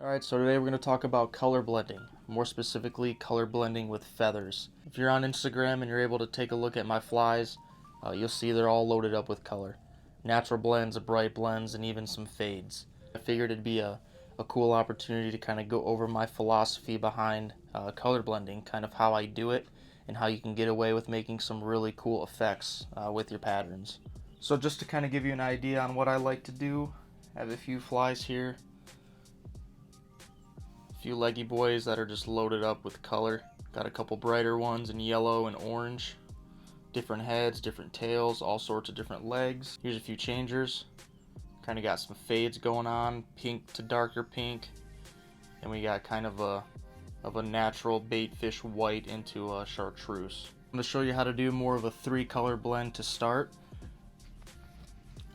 Alright, so today we're going to talk about color blending, more specifically color blending with feathers. If you're on Instagram and you're able to take a look at my flies, you'll see they're all loaded up with color. Natural blends, bright blends, and even some fades. I figured it'd be a cool opportunity to kind of go over my philosophy behind color blending, kind of how I do it, and how you can get away with making some really cool effects with your patterns. So just to kind of give you an idea on what I like to do, I have a few flies here. Few leggy boys that are just loaded up with color. Got a couple brighter ones in yellow and orange. Different heads, different tails, all sorts of different legs. Here's a few changers. Kind of got some fades going on, pink to darker pink. And we got kind of a natural bait fish white into a chartreuse. I'm going to show you how to do more of a 3-color blend to start.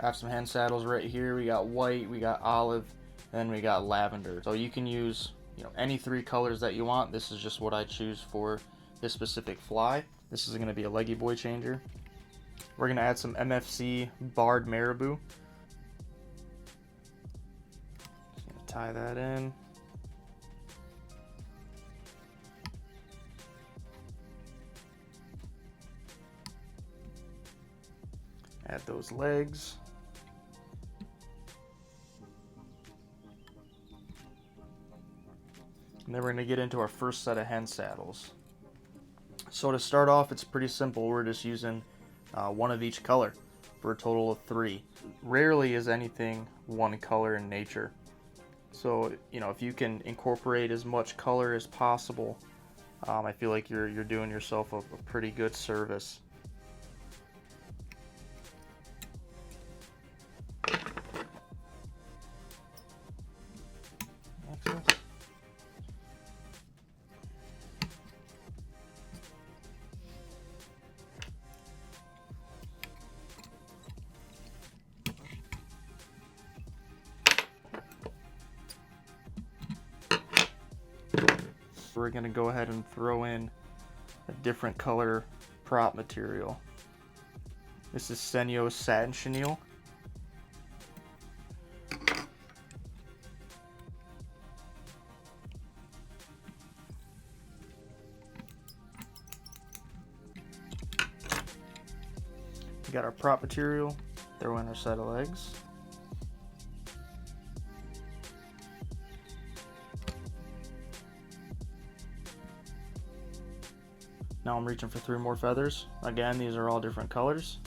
I have some hen saddles right here. We got white, we got olive, and we got lavender. So you can use any 3 colors that you want. This is just what I choose for this specific fly. This is going to be a leggy boy changer. We're going to add some MFC barred marabou. Just going to tie that in. Add those legs. And then we're going to get into our first set of hen saddles. So to start off, it's pretty simple. We're just using one of each color for a total of 3. Rarely is anything one color in nature. So, if you can incorporate as much color as possible, I feel like you're doing yourself a pretty good service. We're going to go ahead and throw in a different color prop material. This is Senyo's satin chenille. We got our prop material, throw in our set of legs. Now I'm reaching for 3 more feathers. Again, these are all different colors.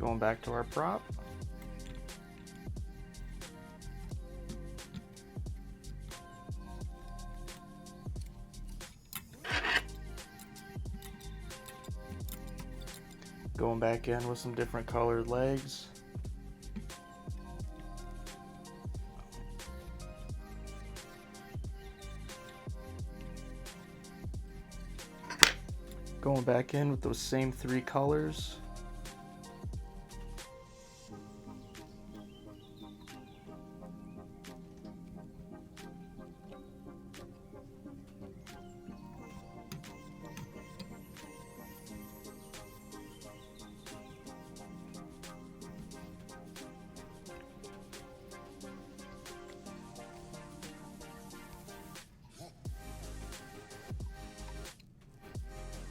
Going back to our prop. Going back in with some different colored legs. Going back in with those same 3 colors.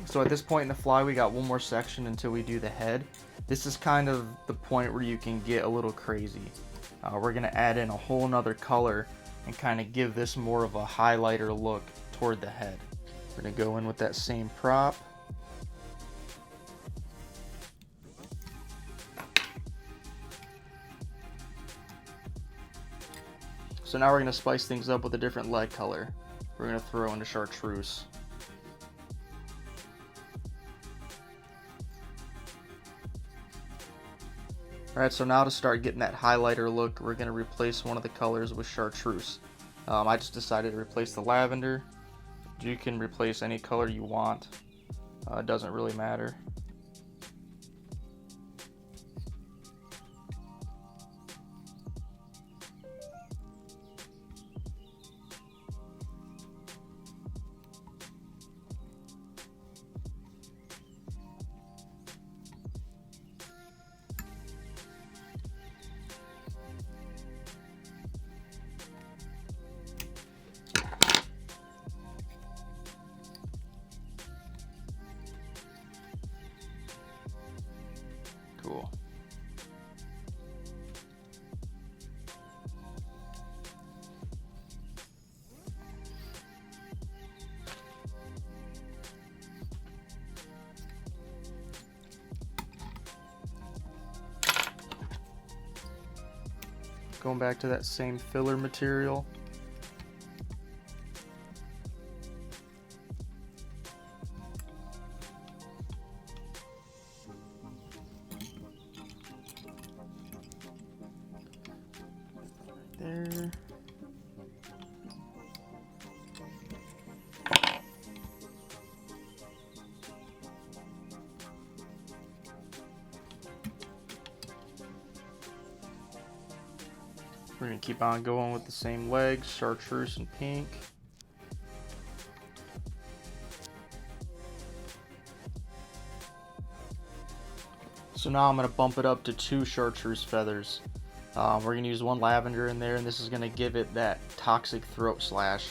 So at this point in the fly, we got one more section until we do the head. This is kind of the point where you can get a little crazy. We're going to add in a whole nother color and kind of give this more of a highlighter look toward the head. We're going to go in with that same prop. So now we're going to spice things up with a different leg color. We're going to throw in a chartreuse. Alright, so now to start getting that highlighter look, we're going to replace one of the colors with chartreuse. I just decided to replace the lavender. You can replace any color you want. It doesn't really matter. Cool. Going back to that same filler material. There. We're going to keep on going with the same legs, chartreuse and pink. So now I'm going to bump it up to 2 chartreuse feathers. We're going to use 1 lavender in there, and this is going to give it that toxic throat slash.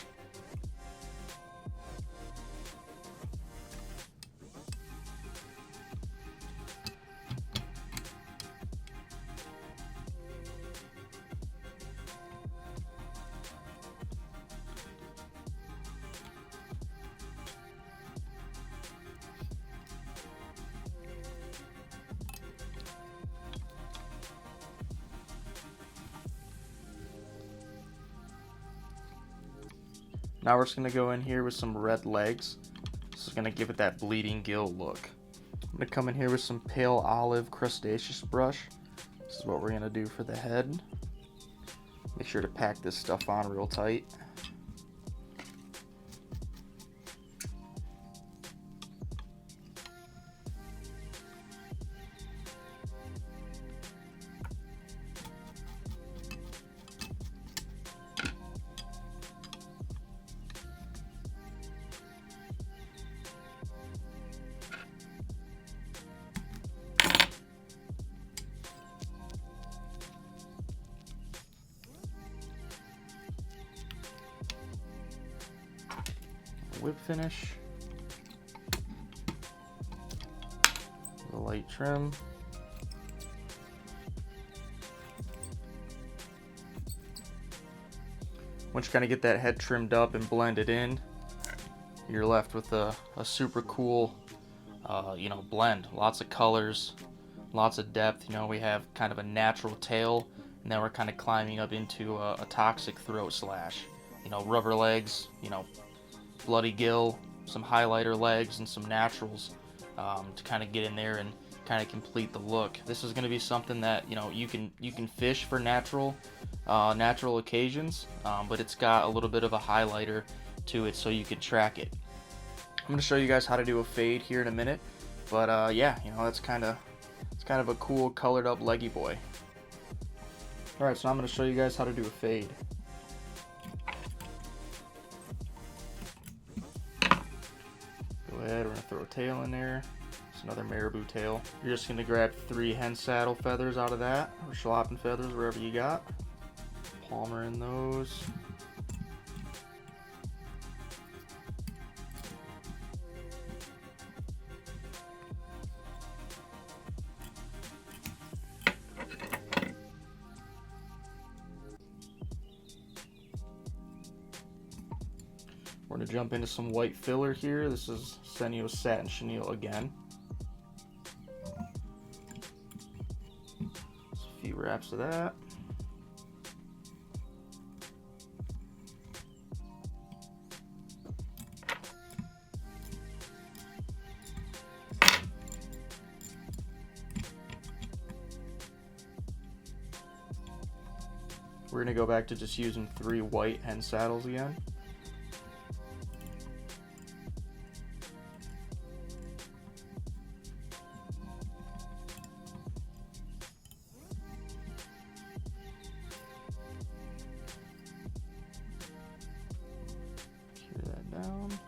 Now we're just going to go in here with some red legs. This is going to give it that bleeding gill look. I'm going to come in here with some pale olive crustaceous brush. This is what we're going to do for the head. Make sure to pack this stuff on real tight. Whip finish, the light trim. Once you kind of get that head trimmed up and blended in, you're left with a super cool, blend. Lots of colors, lots of depth. We have kind of a natural tail, and then we're kind of climbing up into a toxic throat slash. Rubber legs, bloody gill, some highlighter legs, and some naturals to kind of get in there and kind of complete the look. This is going to be something that you can fish for natural occasions, but it's got a little bit of a highlighter to it, so you can track it. I'm going to show you guys how to do a fade here in a minute, but yeah, it's kind of a cool colored up leggy boy. All right, so I'm going to show you guys how to do a fade. Go ahead, we're going to throw a tail in there. It's another marabou tail. You're just going to grab 3 hen saddle feathers out of that, or schlappen feathers, wherever you got. Palmer in those. We're going to jump into some white filler here. This is Senio Satin Chenille again. Just a few wraps of that. We're gonna go back to just using 3 white hen saddles again. Cure that down.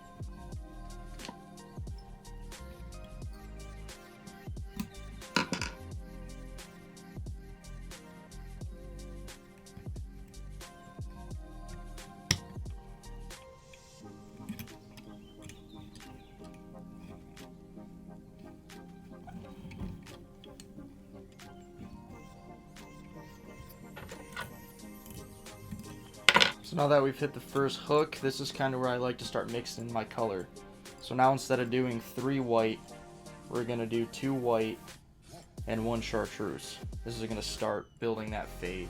So now that we've hit the first hook, this is kind of where I like to start mixing my color. So now instead of doing 3 white, we're going to do 2 white and 1 chartreuse. This is going to start building that fade.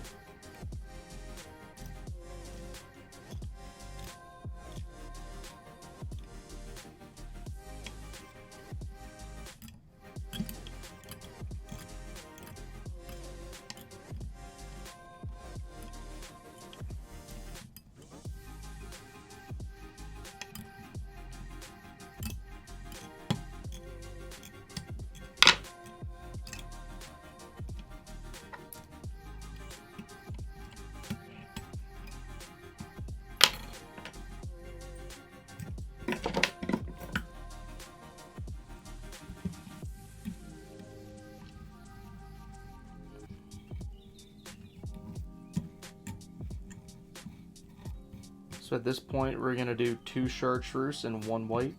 So at this point, we're going to do 2 chartreuse and 1 white.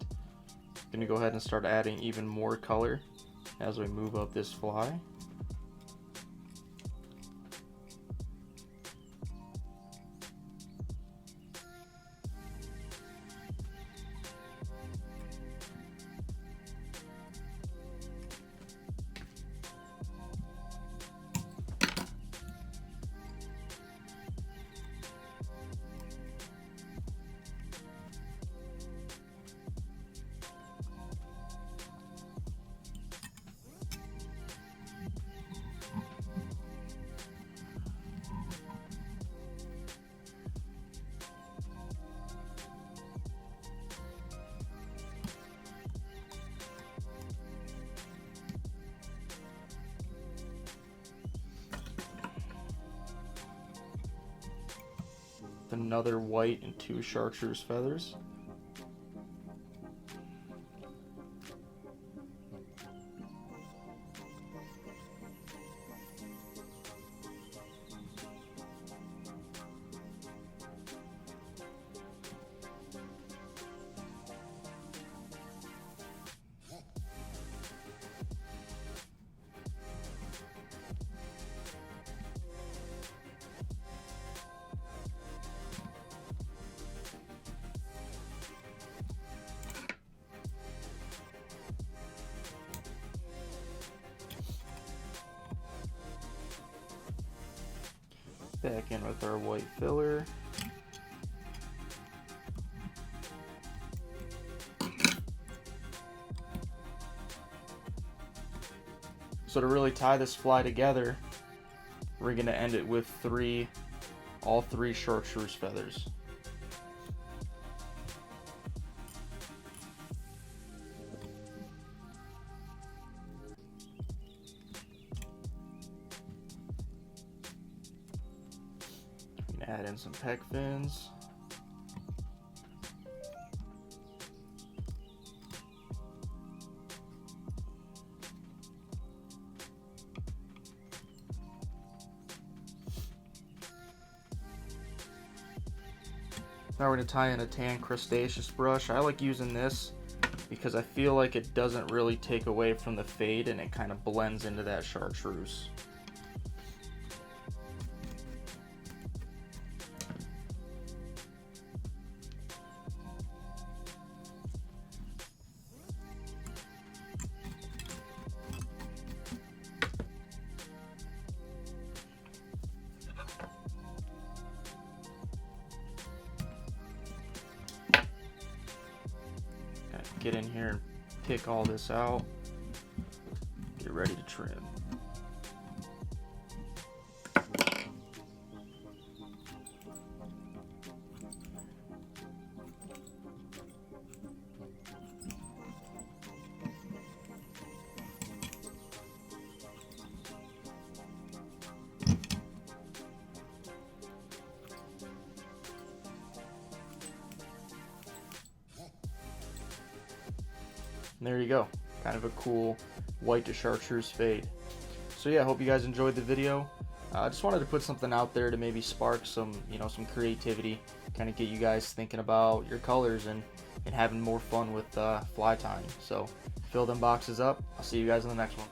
Going to go ahead and start adding even more color as we move up this fly. Another white and 2 chartreuse feathers. Back in with our white filler. So to really tie this fly together, we're going to end it with all three chartreuse feathers. Add in some pec fins. Now we're going to tie in a tan crustaceous brush. I like using this because I feel like it doesn't really take away from the fade and it kind of blends into that chartreuse. Get in here and pick all this out. Get ready to trim. And there you go, kind of a cool white to chartreuse fade. So yeah, I hope you guys enjoyed the video. I just wanted to put something out there to maybe spark some, some creativity, kind of get you guys thinking about your colors and having more fun with fly tying. So fill them boxes up. I'll see you guys in the next one.